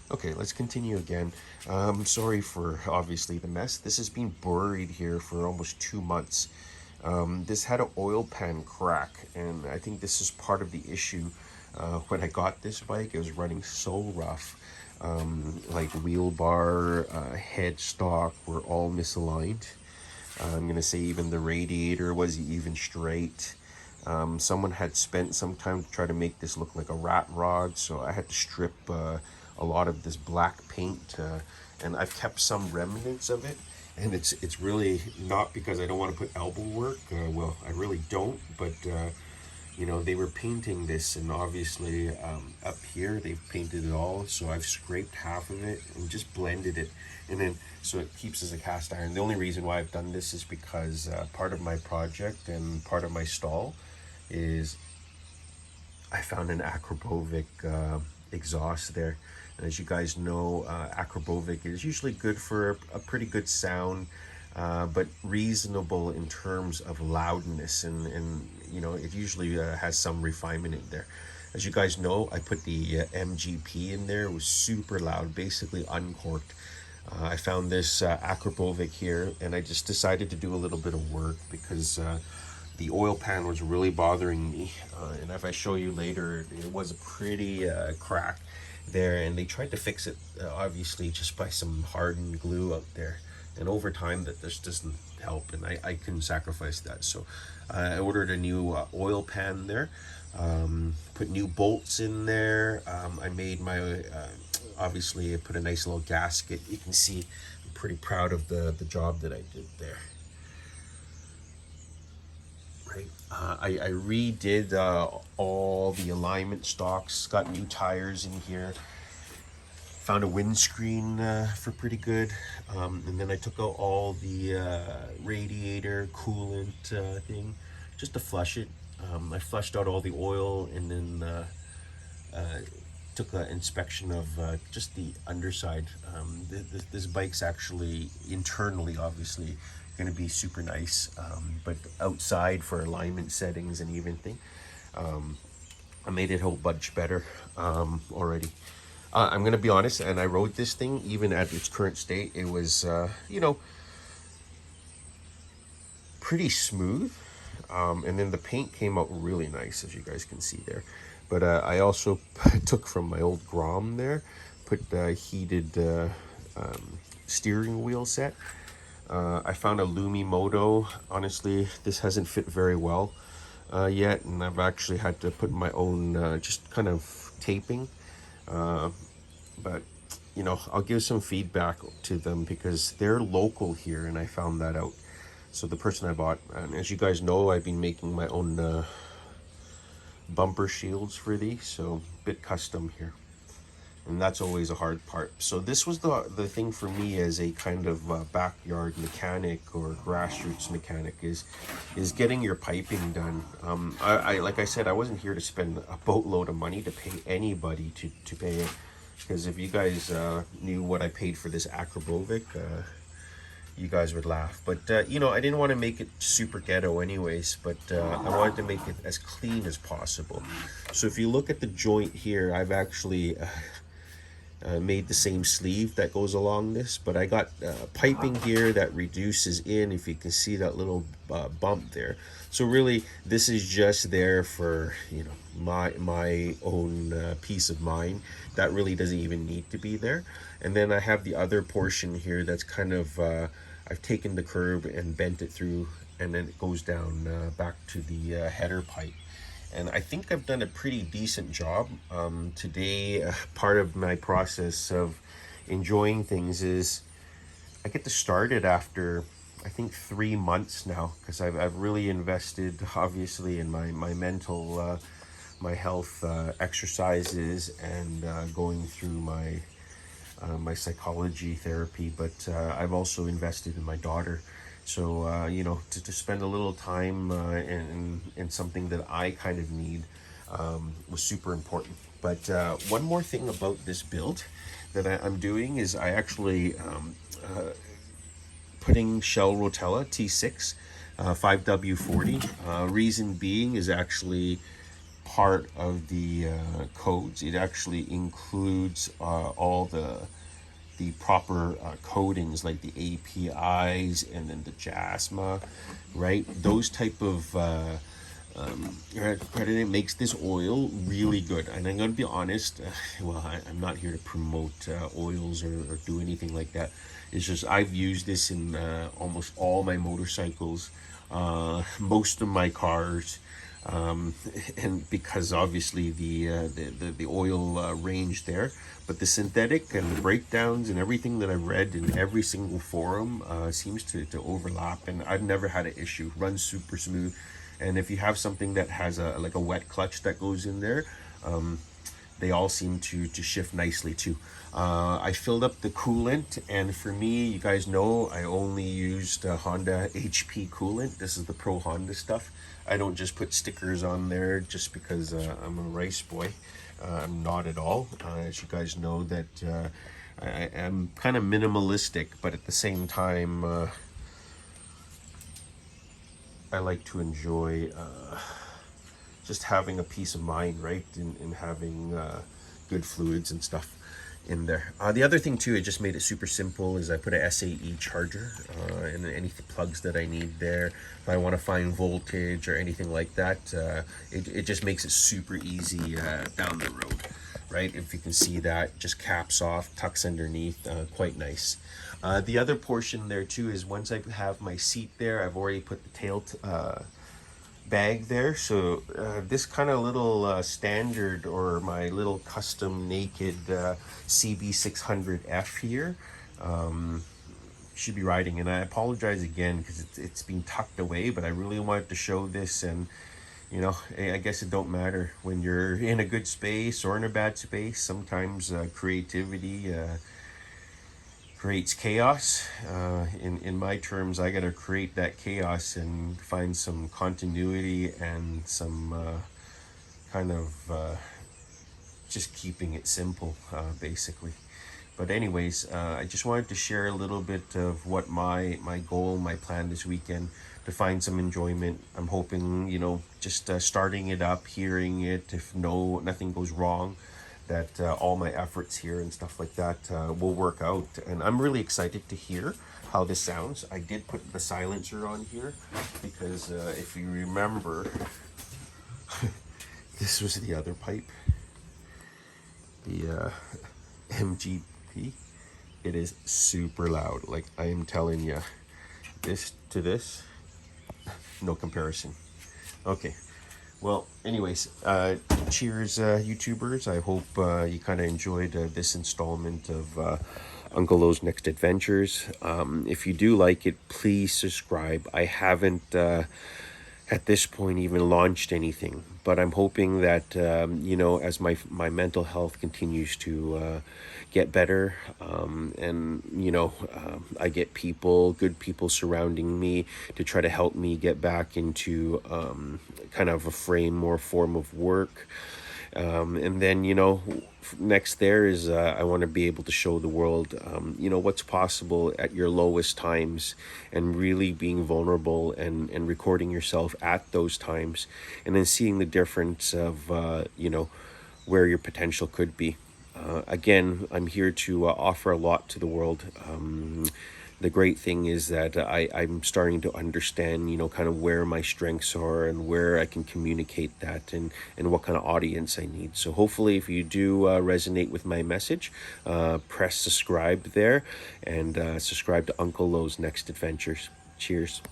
Okay, let's continue again. Sorry for obviously the mess. This has been buried here for almost 2 months. This had an oil pan crack, and I think this is part of the issue. When I got this bike, it was running so rough. Like wheel bar, headstock were all misaligned. I'm gonna say even the radiator wasn't even straight. Someone had spent some time to try to make this look like a rat rod, so I had to strip a lot of this black paint, and I've kept some remnants of it. And it's really not because I don't want to put elbow work. Well, I really don't, but they were painting this, and obviously up here they've painted it all, so I've scraped half of it and just blended it, and then so it keeps as a cast iron. The only reason why I've done this is because part of my project and part of my stall is I found an Akrapovic exhaust there. And as you guys know, Akrapovic is usually good for a pretty good sound, but reasonable in terms of loudness, and it usually has some refinement in there. As you guys know, I put the MGP in there. It was super loud, basically uncorked. I found this Akrapovic here, and I just decided to do a little bit of work because the oil pan was really bothering me. And if I show you later, it was a pretty crack there, and they tried to fix it obviously just by some hardened glue out there. And over time, that this doesn't help, and I couldn't sacrifice that. So I ordered a new oil pan there, put new bolts in there. I made my obviously I put a nice little gasket. You can see I'm pretty proud of the job that I did there. Right. I redid all the alignment stocks, got new tires in here, found a windscreen for pretty good, and then I took out all the radiator coolant thing just to flush it. I flushed out all the oil, and then took an inspection of just the underside. This bike's actually internally, obviously, going to be super nice, but outside for alignment settings and everything, I made it a whole bunch better already. I'm going to be honest, and I rode this thing even at its current state. It was, pretty smooth. And then the paint came out really nice, as you guys can see there. But I also took from my old Grom there, put the heated steering wheel set. I found a Lumimoto. Honestly, this hasn't fit very well yet, and I've actually had to put my own just kind of taping. But I'll give some feedback to them because they're local here, and I found that out. So the person I bought, and as you guys know, I've been making my own bumper shields for these, so a bit custom here, and that's always a hard part. So this was the thing for me as a kind of backyard mechanic or grassroots mechanic is getting your piping done. I like I said, I wasn't here to spend a boatload of money to pay anybody to pay it, because if you guys knew what I paid for this Akrapovic, you guys would laugh. But I didn't want to make it super ghetto anyways, but I wanted to make it as clean as possible. So if you look at the joint here, I've actually made the same sleeve that goes along this, but I got piping here that reduces in, if you can see that little bump there. So really this is just there for my own peace of mind. That really doesn't even need to be there. And then I have the other portion here that's kind of I've taken the curb and bent it through, and then it goes down back to the header pipe. And I think I've done a pretty decent job. Today, part of my process of enjoying things is I get to start it after I think 3 months now, because I've really invested obviously in my mental, my health, exercises, and going through my psychology therapy, but I've also invested in my daughter. So, to spend a little time in something that I kind of need was super important. But one more thing about this build that I'm doing is I actually putting Shell Rotella T6 5W40. Reason being is actually part of the codes. It actually includes all the proper codings, like the APIs and then the JASMA, right? Those type of it makes this oil really good. And I'm going to be honest, well, I'm not here to promote oils or do anything like that. It's just I've used this in almost all my motorcycles, most of my cars, and because obviously the oil range there, but the synthetic and the breakdowns and everything that I've read in every single forum seems to overlap, and I've never had an issue. Runs super smooth, and if you have something that has a like a wet clutch that goes in there, they all seem to shift nicely too. I filled up the coolant, and for me, you guys know I only used Honda HP coolant. This is the Pro Honda stuff. I don't just put stickers on there just because I'm a race boy. I'm not at all. As you guys know that I am kind of minimalistic, but at the same time, I like to enjoy just having a peace of mind, right? In having good fluids and stuff in there. The other thing too, it just made it super simple, is I put a SAE charger and any plugs that I need there. If I want to find voltage or anything like that, it just makes it super easy down the road, right? If you can see that, just caps off, tucks underneath, quite nice. The other portion there too is once I have my seat there, I've already put the tail bag there. So this kind of little standard, or my little custom naked CB600F here, should be riding. And I apologize again because it's been tucked away, but I really wanted to show this. And you know, I guess it don't matter when you're in a good space or in a bad space. Sometimes creativity creates chaos. In my terms, I gotta create that chaos and find some continuity and some kind of just keeping it simple, basically. But anyways, I just wanted to share a little bit of what my goal, my plan this weekend, to find some enjoyment. I'm hoping, you know, just starting it up, hearing it, if nothing goes wrong, that all my efforts here and stuff like that will work out. And I'm really excited to hear how this sounds. I did put the silencer on here because if you remember, this was the other pipe, the MGP. It is super loud. Like, I am telling you, this to this, no comparison. Okay. Well, anyways, cheers, YouTubers. I hope you kind of enjoyed this installment of Uncle Lo's Next Adventures. If you do like it, please subscribe. I haven't, at this point, even launched anything, but I'm hoping that, you know, as my mental health continues to get better, and you know, I get good people surrounding me to try to help me get back into kind of a form of work, and then, you know, next there is I want to be able to show the world, you know, what's possible at your lowest times, and really being vulnerable and recording yourself at those times, and then seeing the difference of you know, where your potential could be. Again, I'm here to offer a lot to the world. The great thing is that I'm starting to understand, you know, kind of where my strengths are and where I can communicate that, and what kind of audience I need. So hopefully, if you do resonate with my message, press subscribe there, and subscribe to Uncle Lo's Next Adventures. Cheers.